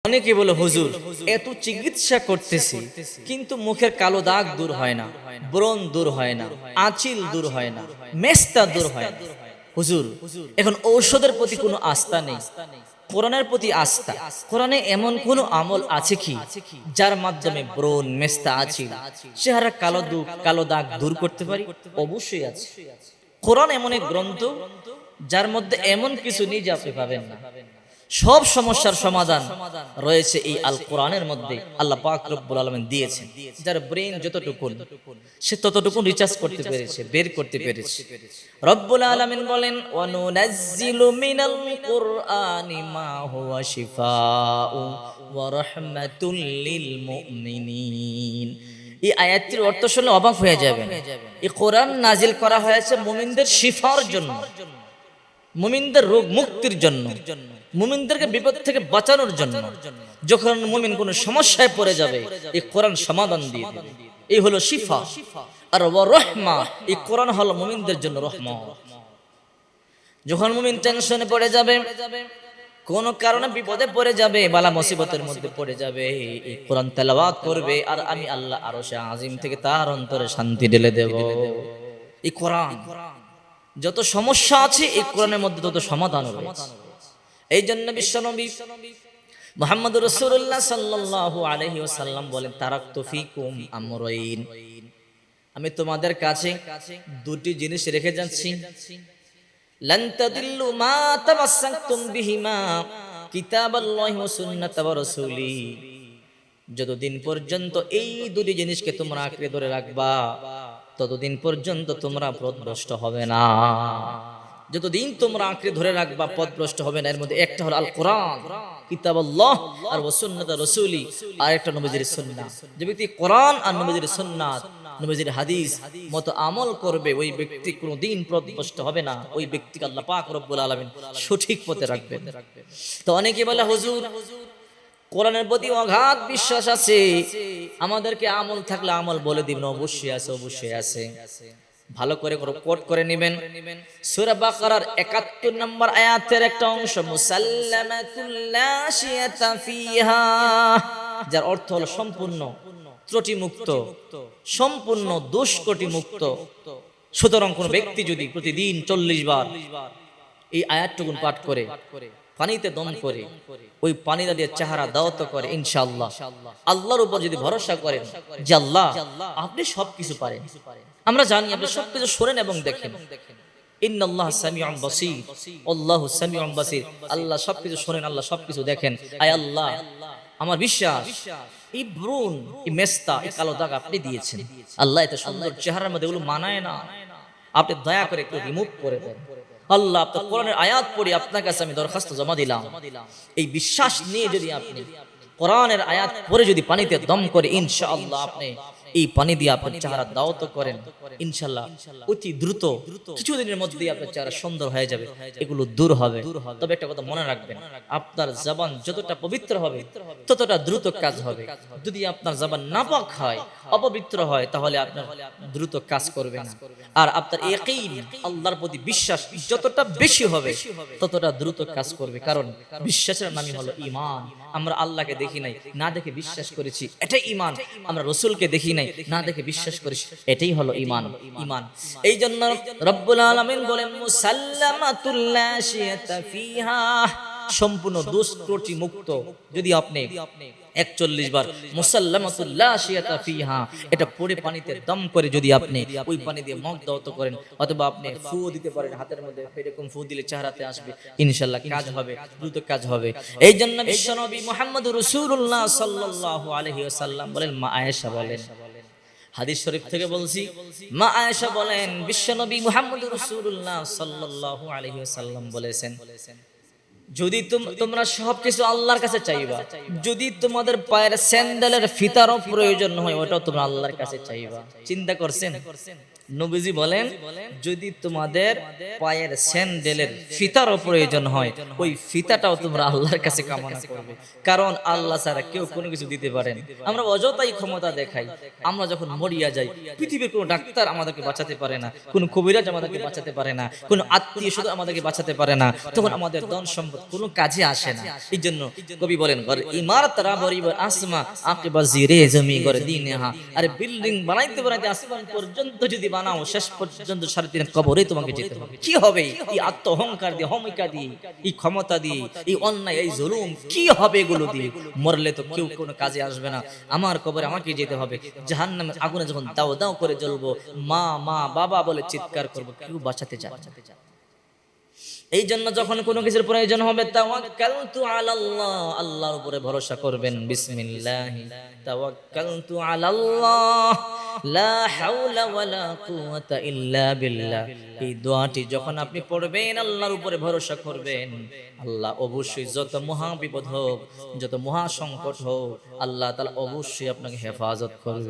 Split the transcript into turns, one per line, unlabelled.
অনেকে বলে হুজুর এত চিকিৎসা করতেছি কিন্তু মুখের কালো দাগ দূর হয় না, ব্রণ দূর হয় না, আঁচিল দূর হয় না, মেস্তা দূর হয় না। হুজুর এখন ঔষধের প্রতি কোনো আস্থা নেই, কোরআনের প্রতি আস্থা। কোরআনে এমন কোন আমল আছে কি যার মাধ্যমে ব্রণ, মেস্তা, আঁচিল, চেহারা কালো দাগ দূর করতে পারি? অবশ্যই আছে। কোরআন এমন এক গ্রন্থ যার মধ্যে এমন কিছু নেই যে আপনি পাবেন না। সব সমস্যার সমাধান রয়েছে এই আল কোরআনের মধ্যে। আল্লাহ পাক রব্বুল আলামিন দিয়েছেন। যার ব্রেন যতটুকু সে ততটুকু রিচার্জ করতে পেরেছে, বের করতে পেরেছে। রব্বুল আলামিন বলেন ওয়া নুনাজ্জিলু মিনাল কুরআনি মা হুয়া শিফাউ ওয়া রাহমাতুল লিল মুমিনিন। এই আয়াতটির অর্থ শুনলে অবাক হয়ে যাবেন। এই কোরআন নাজিল করা হয়েছে মুমিনদের শিফার জন্য, মুমিনদের রোগ মুক্তির জন্য, মুমিনদেরকে বিপদ থেকে বাঁচানোর জন্য। যখন মুমিন কোনো সমস্যায় পড়ে যাবে এই কোরআন সমাধান দিয়ে দেবে। এই হলো শিফা। আর ওয়া রাহমা, এই কোরআন হলো মুমিনদের জন্য রহমত। যখন মুমিন টেনশনে পড়ে যাবে, কোন কারণে বিপদে পড়ে যাবে, বালা মুসিবতের মধ্যে পড়ে যাবে, এই কোরআন তেলাওয়াত করবে আর আমি আল্লাহ আরশে আজিম থেকে তার অন্তরে শান্তি ঢেলে দেব। এই কোরআন যত সমস্যা আছে এই কোরআনের মধ্যে তত সমাধান রয়েছে। এই জন্য বিশ্বনবী মুহাম্মদুর রাসূলুল্লাহ সাল্লাল্লাহু আলাইহি ওয়াসাল্লাম বলেন তারাকতু ফীকুম আমরাইন, আমি তোমাদের কাছে দুটি জিনিস রেখে যাচ্ছি। লান তাদিল্লু মা তামাসসাকতুম বিহিমা কিতাবাল্লাহি ওয়া সুন্নাতা ওয়া রাসূলি, যতদিন পর্যন্ত এই দুটি জিনিসকে তোমরা আঁকড়ে ধরে রাখবা ততদিন পর্যন্ত তোমরা পথভ্রষ্ট হবে না। যতদিন তোমরা আঁকড়ে ধরে রাখবা পথভ্রষ্ট হবে না। এর মধ্যে একটা হলো আল কোরআন, কিতাবুল্লাহ আর ওয়া সুন্নাত রাসূলি, আর একটা নবীজির সুন্নাহ। যে ব্যক্তি কোরআন আর নবীজির সুন্নাত, নবীজির হাদিস মতো আমল করবে ওই ব্যক্তি কোনোদিন পথভ্রষ্ট হবে না। ওই ব্যক্তিকে আল্লাহ পাক রব্বুল আলামিন সঠিক পথে রাখবেন। তো অনেকে বলে হুজুর কোরআনের প্রতি অগাধ বিশ্বাস আছে, আমাদেরকে আমল থাকলে আমল বলে দিবেন। অবশ্যই আছে, অবশ্যই আছে। ভালো করে কোট করে নেবেন। সূরা বাকারার ৭১ নম্বর আয়াতের একটা অংশ, মুসাল্লামাতুল লা শিয়াতা ফিহা, যার অর্থ হলো সম্পূর্ণ ত্রুটি মুক্ত, সম্পূর্ণ দোষ ত্রুটি মুক্ত। সুতরাং কোন ব্যক্তি যদি প্রতিদিন ৪০ বার এই আয়াতটুকুন পাঠ করে পানিতে দম করে ওই পানিটা দিয়ে চেহারা দাওয়াত করে, ইনশাআল্লাহ আল্লাহর উপর যদি ভরসা করেন যে আল্লাহ আপনি সবকিছু পারেন, আমরা জানি আপনি সবকিছু শোনেন এবং দেখেন। ইন্নাল্লাহা সামিউন বাসীর, আল্লাহু সামিউন বাসীর, আল্লাহ সবকিছু শোনেন, আল্লাহ সবকিছু দেখেন। আয় আল্লাহ, আমার বিশ্বাস এই ব্রণ, এই মেস্তা, এই কালো দাগ আপনি দিয়েছেন। আল্লাহ এত সুন্দর চেহারার মধ্যে এগুলো মানায় না, আপনি দয়া করে একটু রিমুভ করে দেন। আল্লাহ আপনার কোরআনের আয়াত পড়ে আপনার কাছে আমি দরখাস্ত জমা দিলাম। এই বিশ্বাস নিয়ে যদি আপনি কোরআনের আয়াত পড়ে যদি পানিতে দম করে, ইনশাআল্লাহ আপনি এই পানি দিয়ে আপনার চেহারা দাওয়াত করেন, ইনশাআল্লাহ অতি দ্রুত কিছুদিনের মধ্যেই আপনার চেহারা সুন্দর হয়ে যাবে, এগুলো দূর হবে। তবে একটা কথা মনে রাখবেন, আপনার জবান যতটা পবিত্র হবে ততটা দ্রুত কাজ হবে। যদি আপনার জবান নাপাক হয়, অপবিত্র হয়, তাহলে আপনার দ্রুত কাজ করবে না। আর আপনার ইয়াকিন, আল্লাহর প্রতি বিশ্বাস যতটা বেশি হবে ততটা দ্রুত কাজ করবে। কারণ বিশ্বাসের নামই হলো ঈমান। আমরা আল্লাহকে দেখি নাই, না দেখে বিশ্বাস করেছি, এটাই ঈমান। আমরা রাসূলকে দেখি নাই, না দেখে বিশ্বাস করেছি, এটাই হলো ঈমান। ঈমান এই জন্য রব্বুল আলামিন বলেন মুসাল্লামাতুল লা শিয়াতা ফিহা, সম্পূর্ণ দোষ ত্রুটি মুক্ত। যদি আপনি ৪১ বার মুসাল্লামাতুল লা শিয়াতা ফিহা এটা পড়ে পানিতে দম করে যদি আপনি ওই পানি দিয়ে মুখ দাওয়াত করেন, অথবা আপনি ফু দিতে পারেন হাতের মধ্যে, এরকম ফু দিলে চেহারাতে আসবে, ইনশাআল্লাহ কাজ হবে, দ্রুত কাজ হবে। এই জন্য বিশ্বনবী মুহাম্মদুর রাসূলুল্লাহ সাল্লাল্লাহু আলাইহি ওয়াসাল্লাম বলেন, মা আয়েশা বলেন, হাদিস শরীফ থেকে বলছি, মা আয়েশা বলেন বিশ্বনবী মুহাম্মদুর রাসূলুল্লাহ সাল্লাল্লাহু আলাইহি ওয়াসাল্লাম বলেছেন, যদি তোমরা সবকিছু আল্লাহর কাছে চাইবা, যদি তোমাদের পায়ের স্যান্ডেলের ফিতারও প্রয়োজন হয় ওটাও তোমরা আল্লাহর কাছে চাইবা। চিন্তা করছেন নবীজি বলেন, যদি তোমাদের পায়ের স্যান্ডেলের ফিতারও প্রয়োজন হয়, ওই ফিতাটাও তোমরা আল্লাহর কাছে কামনা করবে, কারণ আল্লাহ ছাড়া কেউ কোনো কিছু দিতে পারেন। আমরা অযথাই ক্ষমতা দেখাই। আমরা যখন মরিয়া যাই, পৃথিবীর কোনো ডাক্তার আমাদেরকে বাঁচাতে পারে না, কোনো কবিরাজ আমাদেরকে বাঁচাতে পারে না, কোনো আত্মীয় স্বজন আমাদেরকে বাঁচাতে পারে না, তখন আমাদের ধন সম্পদ কোনো কাজে আসে না। এই জন্য কবি বলেন, ঘর ইমারত রাবরিবর আসমা আকিবা জিরে জমি করে দিনেহা। আরে বিল্ডিং বানাইতে বানাইতে আসমান পর্যন্ত যদি বানাও, শেষ পর্যন্ত 3.5 কবরে তোমাকে যেতে হবে। কি হবে এই আত্ম অহংকার দিয়ে, হমিকা দিয়ে, এই ক্ষমতা দিয়ে, এই অন্যায়, এই জুলুম, কি হবে এগুলো দিয়ে? মরলে তো কেউ কোনো কাজে আসবে না, আমার কবরে আমাকে যেতে হবে। জাহান্নামের আগুনে যখন দাও দাও করে জ্বলবো, মা মা বাবা বলে চিৎকার করবো, কেউ বাঁচাতে চায়। এই জন্য যখন কোনো কিছুর প্রয়োজন হবে, তাওয়াক্কালতু আলাল্লাহ, আল্লাহর উপরে ভরসা করবেন। বিসমিল্লাহ তাওয়াক্কালতু আলাল্লাহ লা হাওলা ওয়ালা কুওয়াতা ইল্লা বিল্লাহ। এই দোয়াটি যখন আপনি পড়বেন, আল্লাহর উপরে ভরসা করবেন, আল্লাহ অবশ্যই যত মহা বিপদ হোক, যত মহা সংকট হোক, আল্লাহ তাআলা অবশ্যই আপনাকে হেফাজত করবে।